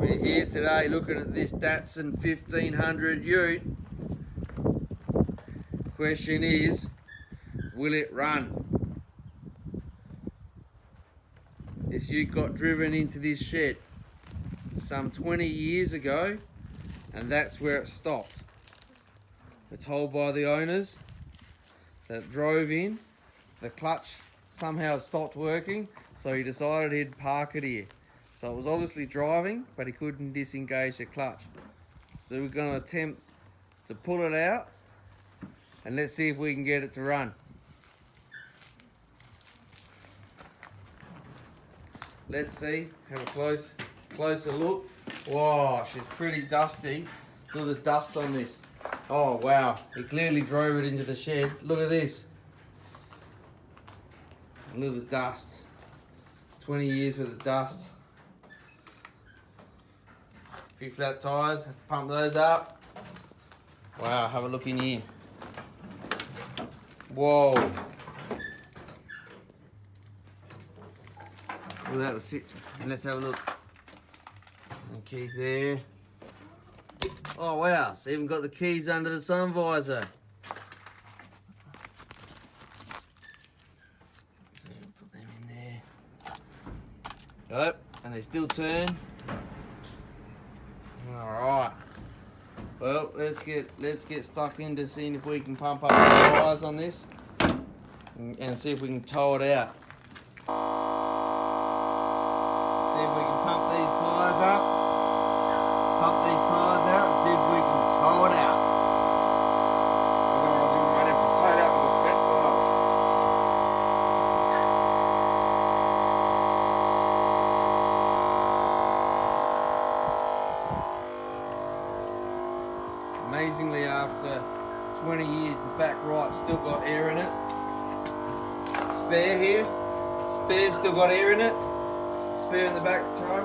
We're here today looking at this Datsun 1500 Ute. Question is, will it run? This Ute got driven into this shed some 20 years ago, and that's where it stopped. We're told by the owners that it drove in, the clutch somehow stopped working, so he decided he'd park it here. So it was obviously driving, but he couldn't disengage the clutch. So we're going to attempt to pull it out, and let's see if we can get it to run. Let's see, have a closer look. Wow, she's pretty dusty. Look at the dust on this. Oh wow, he clearly drove it into the shed. Look at this. Look at the dust. 20 years worth of dust. A few flat tyres, pump those up. Wow, have a look in here. Whoa. Well, that'll sit. And let's have a look. And keys there. Oh wow, it's even got the keys under the sun visor. So put them in there. Yep, and they still turn. Alright. Well, let's get stuck into seeing if we can pump up the tyres on this and see if we can tow it out. See if we can pump these tyres up. Pump these tyres out and see if we can tow it out. Otherwise we might have to tow it out with flat tyres. Amazingly, after 20 years, the back right's still got air in it. Spare here. Spare's still got air in it. Spare in the back tire.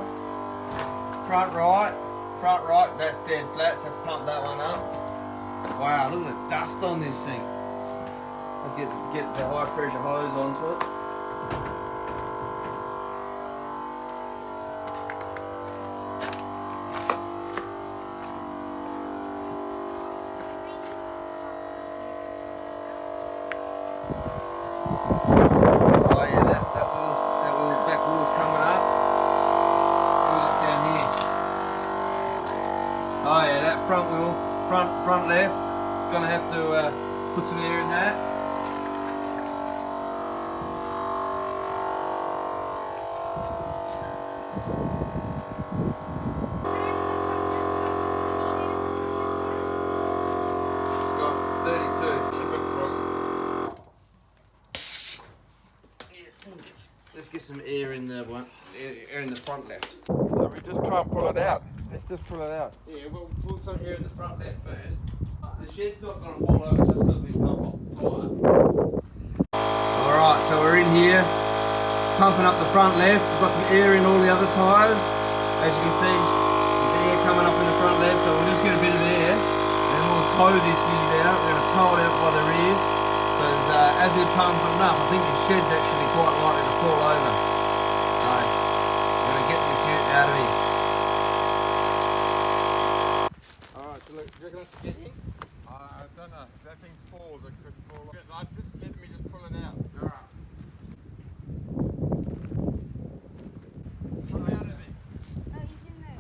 Front right, that's dead flat, so pump that one up. Wow, look at the dust on this thing. Let's get the high pressure hose onto it. Oh yeah, that back wheel's coming up. Look down here. Oh yeah, that front wheel, front left, gonna have to put some air in that. It's got 32. Let's get some air in the one, air in the front left. So we just try and pull it out. Let's just pull it out. Yeah, we'll put some air in the front left first. The shed's not going to fall over just because we pump up the tyre. Alright, so we're in here, pumping up the front left. We've got some air in all the other tyres. As you can see, there's air coming up in the front left, so we'll just get a bit of air, and then we'll tow this unit out. We're going to tow it out by the rear, because as we're pumping it up, I think the shed's actually quite likely to fall over. So, we're going to get this unit out of here. Alright, so look, do you reckon I should get in? I don't know. If that thing falls, it could fall. Just let me just pull it out. Alright. Pull it out of there. Oh, he's in there.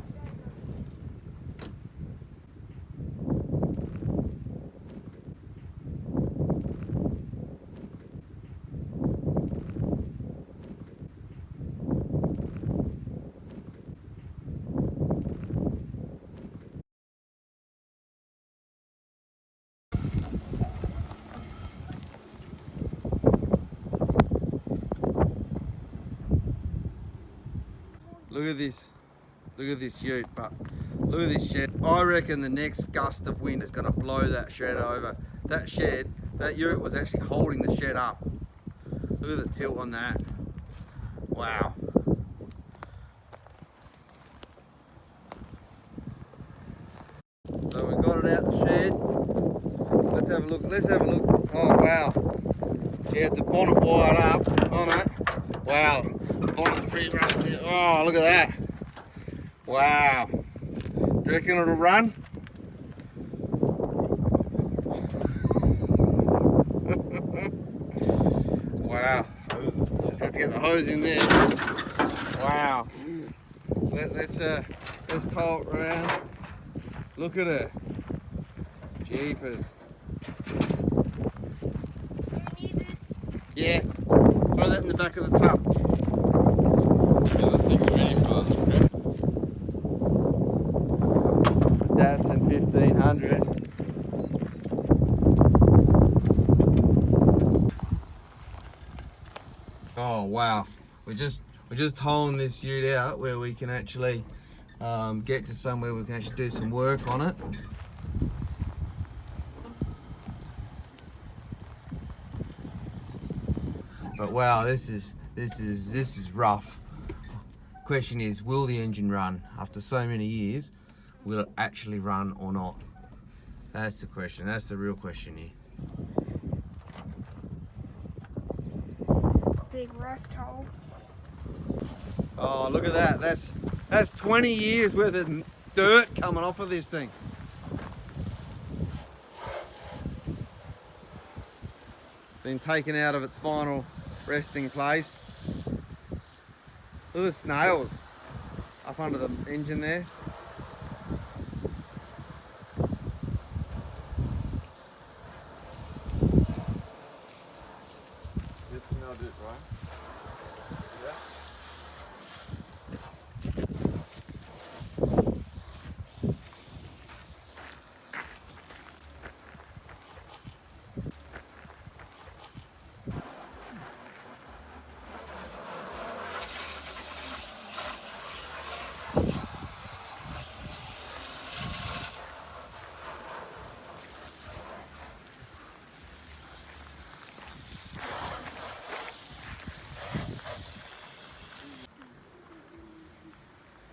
Look at this ute, but look at this shed. I reckon the next gust of wind is going to blow that shed over. That ute was actually holding the shed up. Look at the tilt on that. Wow. So we got it out the shed. Let's have a look. Oh wow. She had the bonnet wired up. Oh no. Wow. The bonnet's pretty rusty. Oh, look at that. Wow. Do you reckon it'll run? Wow. Have to get the hose in there. Wow. Let's tow it around. Look at her. Jeepers. Do you need this? Yeah. Throw that in the back of the tub. Yeah, this thing's ready for us. Datsun 1500. Oh wow. We're just towing this ute out where we can actually get to somewhere we can actually do some work on it. But wow, this is rough. Question is, will the engine run after so many years? Will it actually run or not? That's the question. That's the real question here. Big rust hole. Oh, look at that. That's 20 years worth of dirt coming off of this thing. It's been taken out of its final resting place. Look at the snails up under the engine there. You smelled it, right? Yeah.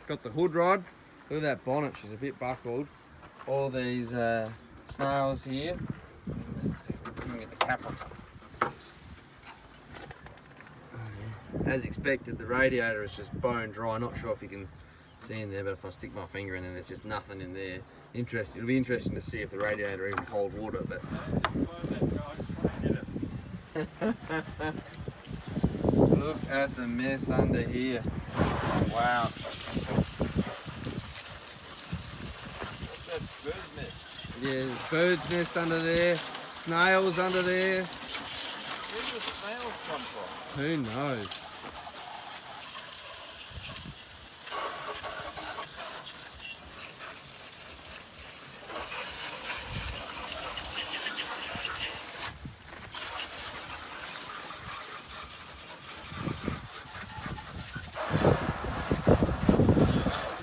Got the hood rod. Look at that bonnet, she's a bit buckled. All these snails here. Let's see if we can get the cap on. As expected, the radiator is just bone dry. Not sure if you can see in there, but if I stick my finger in there, there's just nothing in there. Interesting. It'll be interesting to see if the radiator even holds water. But look at the mess under here. Wow. That's bird's nest. Yeah, there's bird's nest under there, snails under there. Where do the snails come from? Who knows?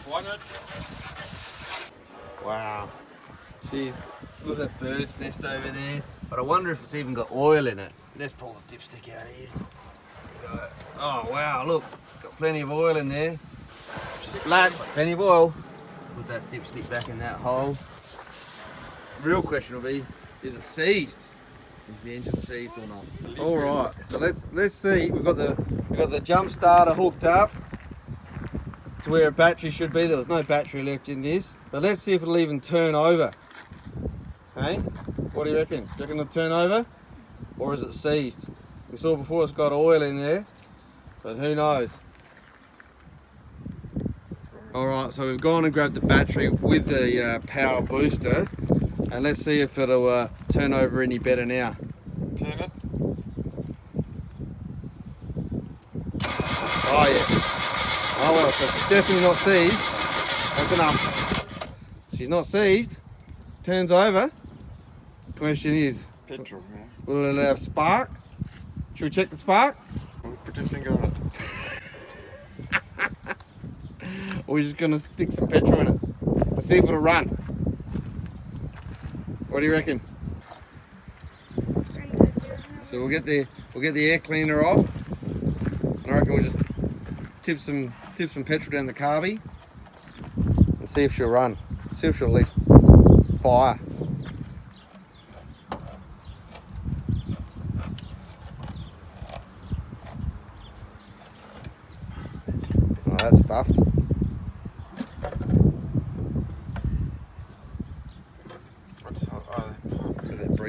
Want it? Wow. Jeez, look at that bird's nest over there. But I wonder if it's even got oil in it. Let's pull the dipstick out of here. Oh wow, look, got plenty of oil in there. Black, plenty of oil. Put that dipstick back in that hole. The real question will be, is it seized? Is the engine seized or not? All right, so let's see. We've got the jump starter hooked up to where a battery should be. There was no battery left in this, but let's see if it'll even turn over. Hey, what do you reckon? Do you reckon it'll turn over, or is it seized? We saw before it's got oil in there, but who knows? All right, so we've gone and grabbed the battery with the power booster, and let's see if it'll turn over any better now. Turn it. Oh yeah. Oh well, so she's definitely not seized. That's enough. She's not seized. Turns over. Question is, Petrol, man. will it have spark? Should we check the spark? Put your finger on it. Or we're just gonna stick some petrol in it. Let's see if it'll run. What do you reckon? Pretty good, dude. So we'll get the air cleaner off. And I reckon we'll just tip some petrol down the carby and see if she'll run. See if she'll at least fire. Oh, that's stuffed.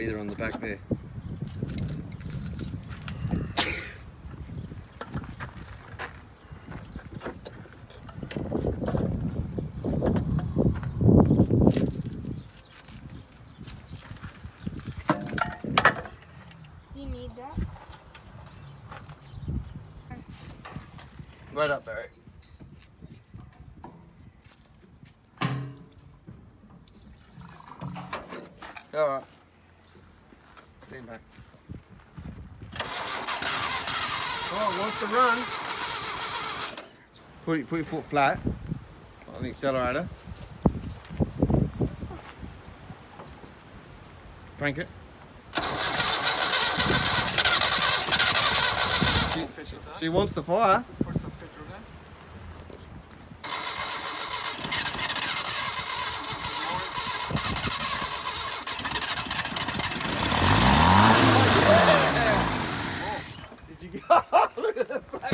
breather on the back there. You need that. Right up, Barry. All right. Stand back. Oh, wants to run. Put your foot flat on the accelerator. Crank it. She wants the fire. Put some petrol in. Did you go? Look at the back.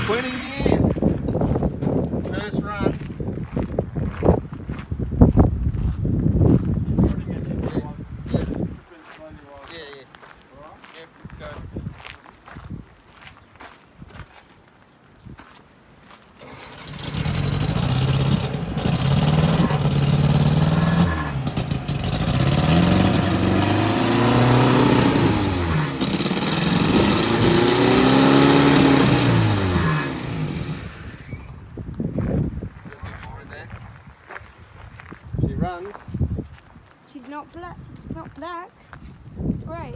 20 years. First run. She runs. She's not black. It's not black. It's grey.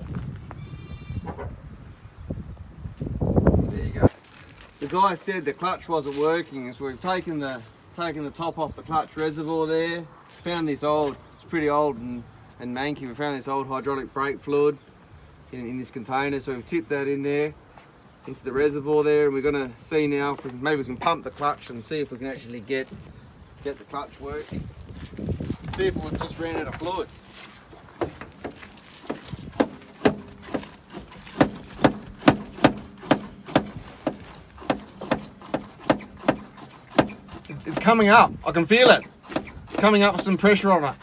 There you go. The guy said the clutch wasn't working, so we've taken the top off the clutch reservoir there. Found this old, it's pretty old and manky. We found this old hydraulic brake fluid in this container, so we've tipped that in there into the reservoir there, and we're going to see now if maybe we can pump the clutch and see if we can actually get the clutch working. See if we just ran out of fluid. It's coming up. I can feel it. It's coming up with some pressure on it.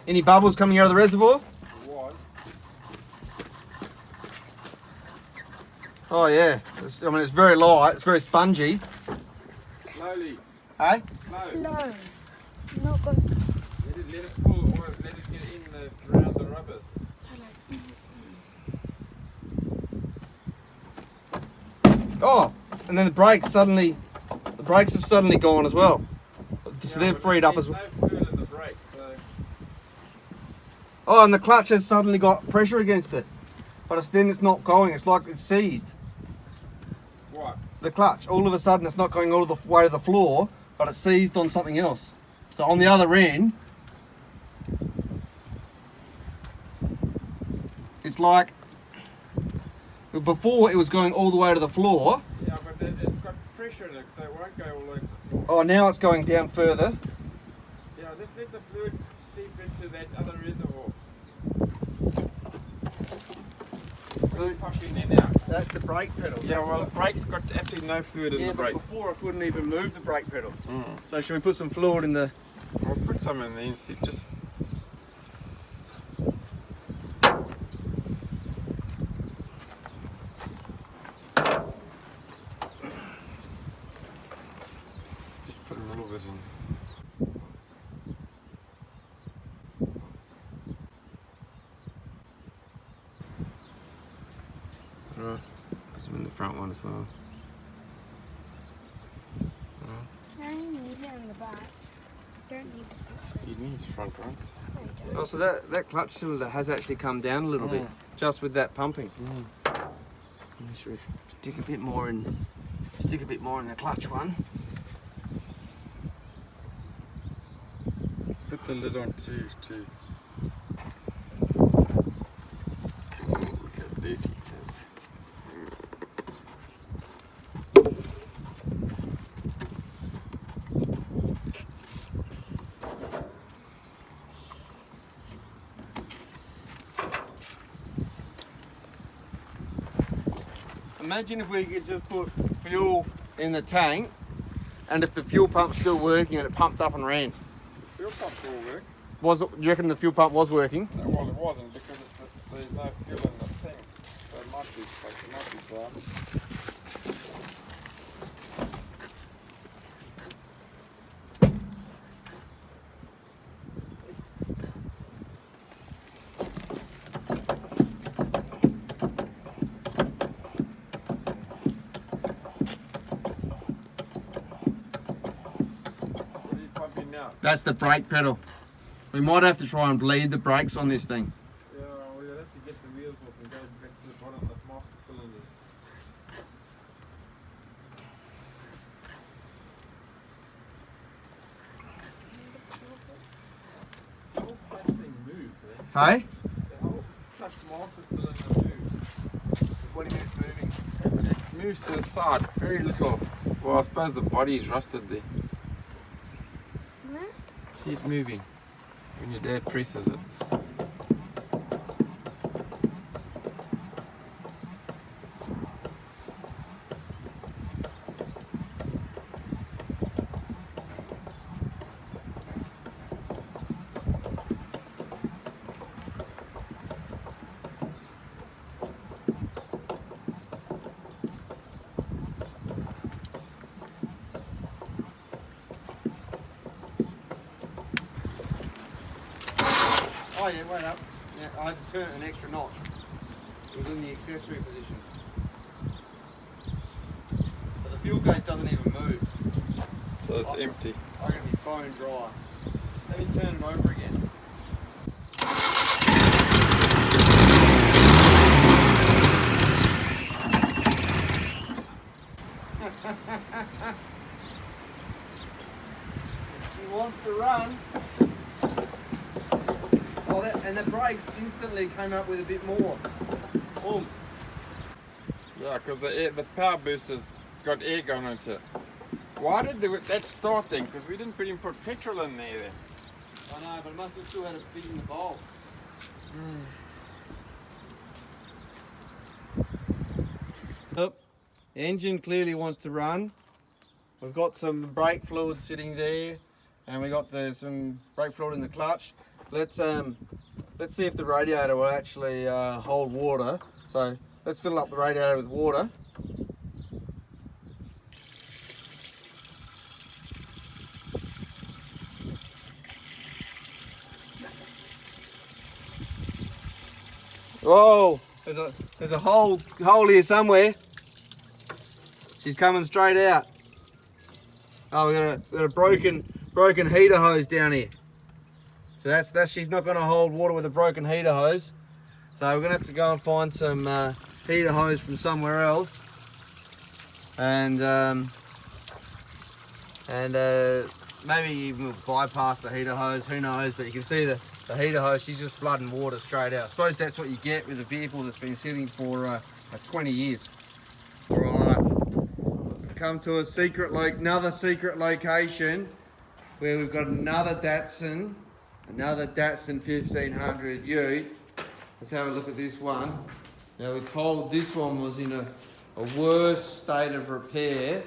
Any bubbles coming out of the reservoir? It was. Oh yeah. It's very light. It's very spongy. Slowly. Hey? Slow. Not good. Let it pull or let it get in around the rubbers. Oh, and then the brakes have suddenly gone as well. So they've freed up as well. There's no fluid in the brakes, so Oh, and the clutch has suddenly got pressure against it. But then it's not going. It's like it's seized. what? The clutch, all of a sudden it's not going all the way to the floor, but it's seized on something else. So on the other end, it's like, before it was going all the way to the floor. Yeah, but it's got pressure in it, so it won't go all the way to the floor. Oh, now it's going down further. Yeah, just let the fluid seep into that other reservoir. So pumping in out. That's the brake pedal. Yeah, well, the brake's got absolutely no fluid in Yeah, the but brake. before I couldn't even move the brake pedal. Mm. So should we put some fluid in the... We'll put some in there instead. Just put a little bit in. Right. Put some in the front one as well. I only need it in the back. Don't need the front. You need front ones. I don't. Oh, so that clutch cylinder has actually come down a little bit, just with that pumping. Should we stick a bit more in the clutch one? Put the lid on too. Oh, look how dirty it is. Imagine if we could just put fuel in the tank, and if the fuel pump's still working and it pumped up and ran. The fuel pump will work. Do you reckon the fuel pump was working? No, well, it wasn't because there's no fuel in the thing. So it might be dry. What are you pumping now? That's the brake pedal. We might have to try and bleed the brakes on this thing. Yeah, we'll have to get the wheels off and go back to the bottom of the master cylinder. The whole clutch thing moves, eh? Hey? The whole clutch master cylinder moves. What do you mean it's moving? It moves to the side, very little. Well, I suppose the body's rusted there. Where? See it moving when your dad presses it. Oh yeah, wait up. Yeah, I had to turn it an extra notch. It was in the accessory position. So the fuel gauge doesn't even move. So it's empty. I'm going to be bone dry. Let me turn it over again. He wants to run. Oh, and the brakes instantly came up with a bit more. Boom. Yeah, because the power booster's got air going into it. Why did that start then? Because we didn't put petrol in there then. I know, but it must have still had a bit in the bowl. Oh, the engine clearly wants to run. We've got some brake fluid sitting there, and we got some brake fluid in the clutch. Let's see if the radiator will actually hold water. So let's fill up the radiator with water. Whoa! There's a hole here somewhere. She's coming straight out. Oh, we got a broken heater hose down here. So that's she's not going to hold water with a broken heater hose. So we're going to have to go and find some heater hose from somewhere else, and maybe even we'll bypass the heater hose. Who knows? But you can see the heater hose. She's just flooding water straight out. I suppose that's what you get with a vehicle that's been sitting for 20 years. All right, come to another secret location where we've got another Datsun 1500 Ute. Let's have a look at this one. Now we're told this one was in a worse state of repair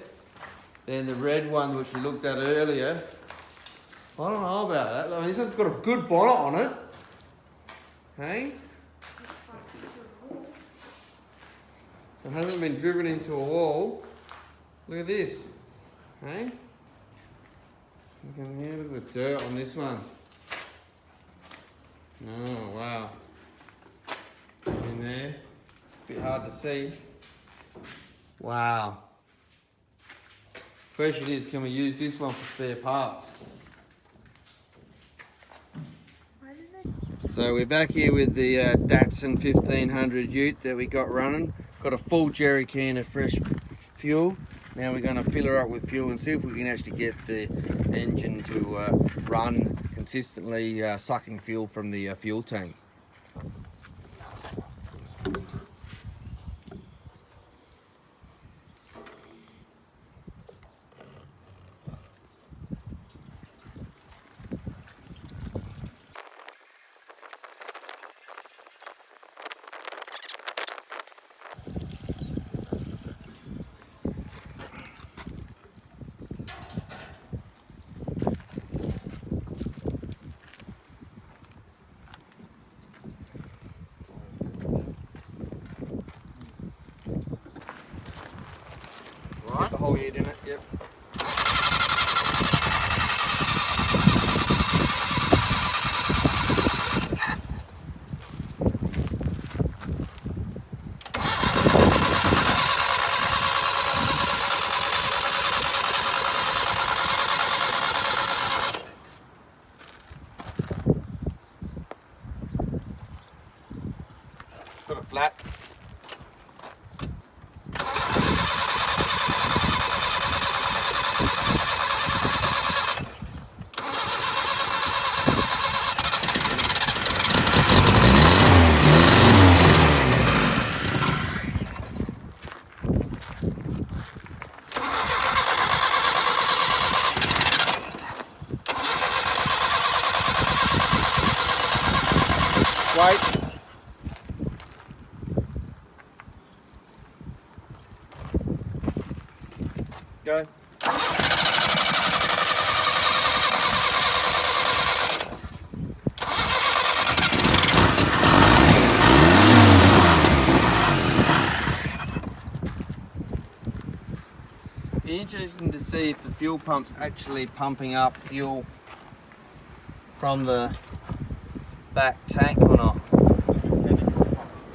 than the red one which we looked at earlier. I don't know about that. I mean, this one's got a good bonnet on it. Hey? It hasn't been driven into a wall. Look at this. Hey? Look at the dirt on this one. Oh, wow. In there. It's a bit hard to see. Wow. Question is, can we use this one for spare parts? So we're back here with the Datsun 1500 Ute that we got running. Got a full jerry can of fresh fuel. Now we're going to fill her up with fuel and see if we can actually get the engine to run consistently, sucking fuel from the fuel tank. whole head in it, yep. Put it flat. Wait. Go. Be interesting to see if the fuel pump's actually pumping up fuel from the back tank or not.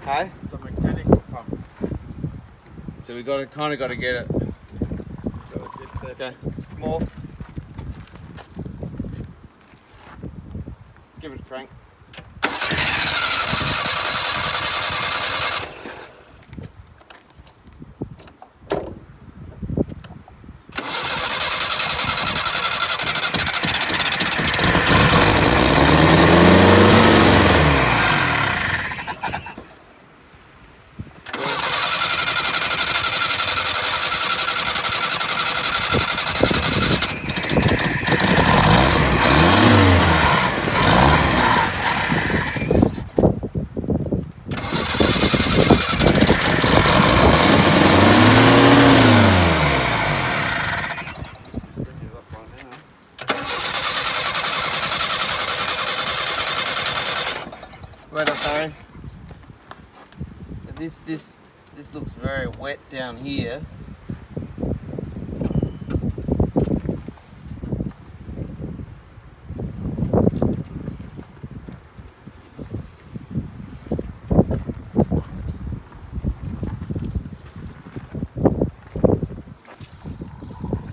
Hey? The mechanical pump. So we got to kind of got to get it. Okay, more. Give it a crank. Right up, Barry. This looks very wet down here.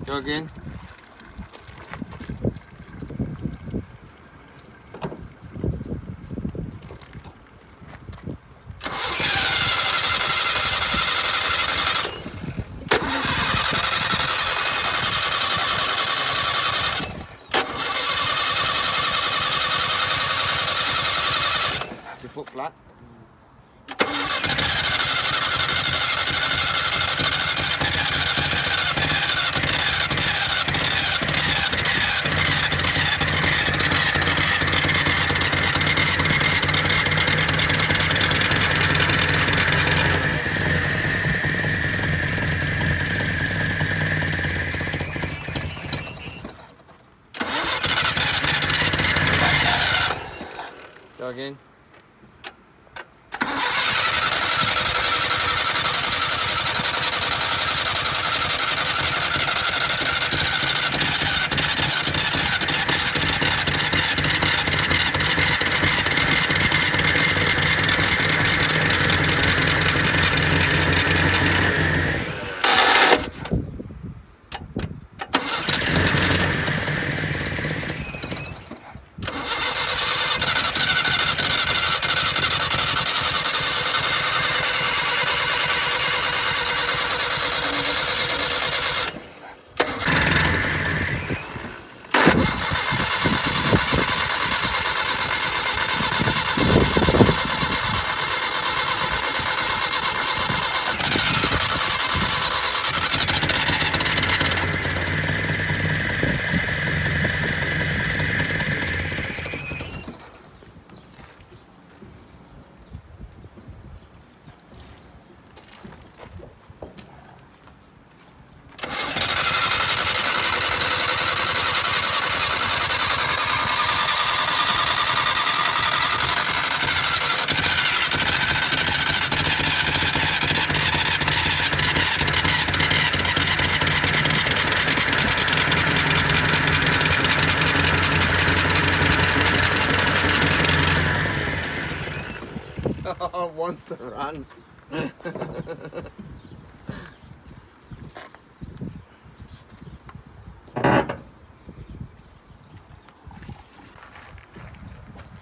Go again. Foot flat. Go again. wants to run.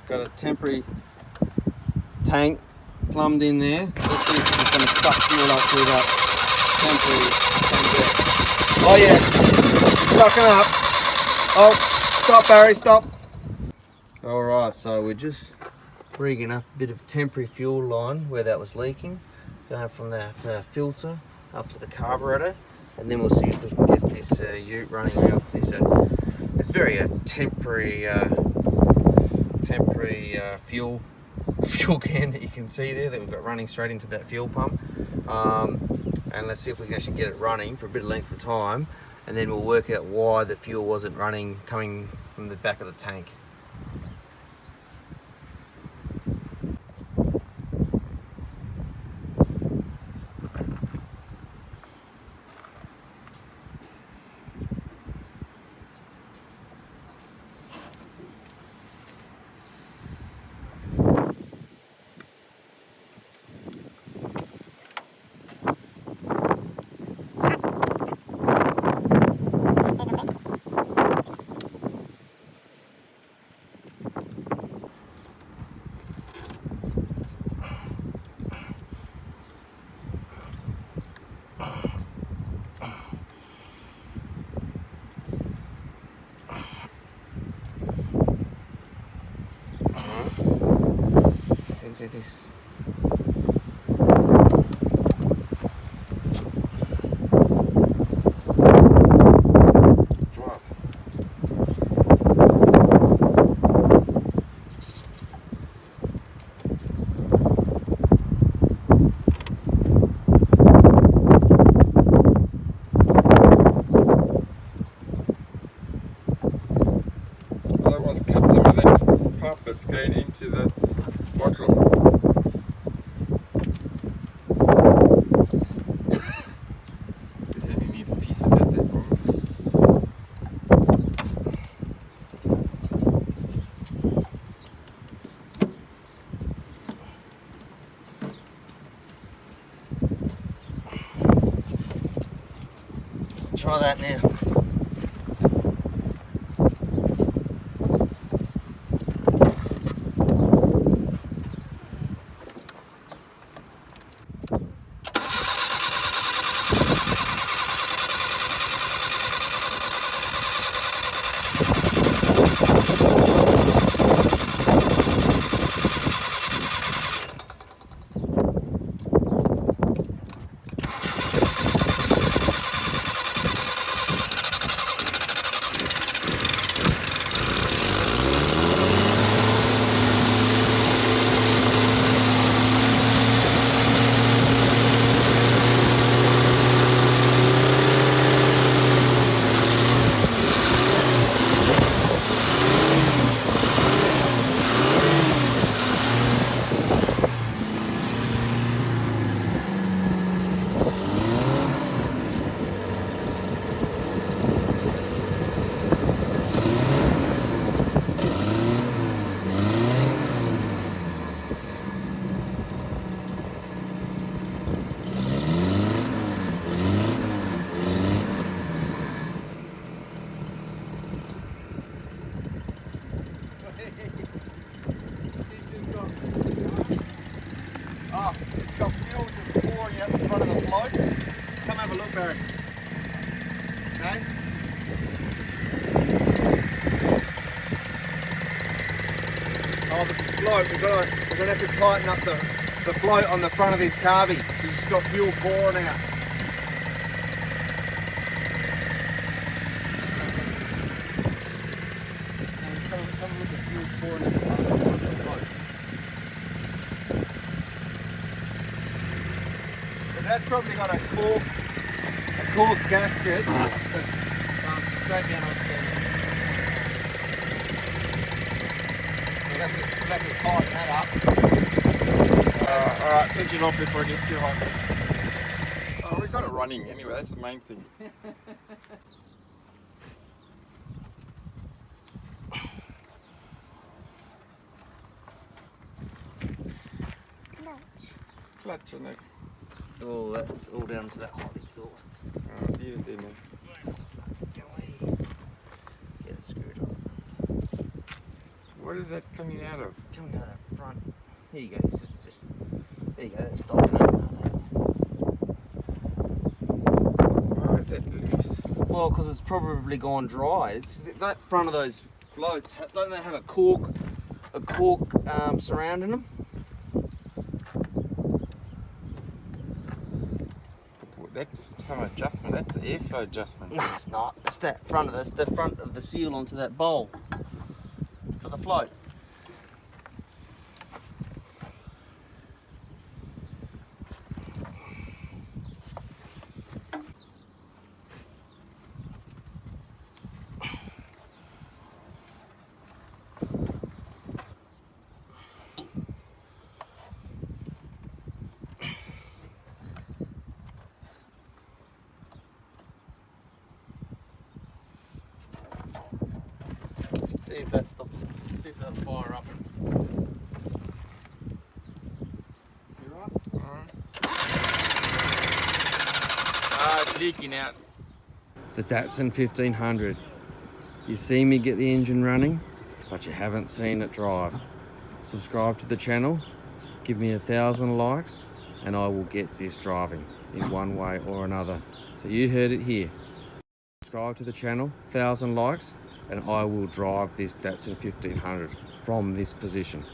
Got a temporary tank plumbed in there. Let's see if it's going to suck fuel up through that temporary tank there. Oh yeah, it's sucking up. Oh, stop Barry, stop. Alright, so we're just rigging up a bit of temporary fuel line where that was leaking, going from that filter up to the carburetor, and then we'll see if we can get this ute running off this this very temporary fuel can that you can see there that we've got running straight into that fuel pump. And let's see if we can actually get it running for a bit of length of time, and then we'll work out why the fuel wasn't running coming from the back of the tank. Into this. Otherwise, cut some of that pipe that's going into the bottle. You only need a piece of it there. Try that now. Oh, it's got fuel just pouring out the front of the float. Come have a look, Barry. Okay? Oh, the float, we're gonna have to tighten up the float on the front of this carby. It's just got fuel pouring out. Come look at fuel pouring out the front of the float. That's probably got a cork gasket that's straight down on the we'll have to tighten that up. Alright, switch it off before it gets too hot. Oh, we got it running anyway, that's the main thing. No. clutch on it. Oh, that's all down to that hot exhaust. Oh, leave it in there. Can we get it screwed up? What is that coming out of? Coming out of that front. Here you go, this is just, there you go, that's stopping it. Why is that loose? Well, because it's probably gone dry. It's that front of those floats, don't they have a cork surrounding them? That's some adjustment. That's the airflow adjustment. No, it's not. It's that front of the front of the seal onto that bowl for the float. See if that stops. See if that'll fire up. You right? Ah, it's leaking out. The Datsun 1500. You see me get the engine running, but you haven't seen it drive. Subscribe to the channel, give me 1,000 likes, and I will get this driving in one way or another. So you heard it here. Subscribe to the channel, 1,000 likes, and I will drive this Datsun 1500 from this position.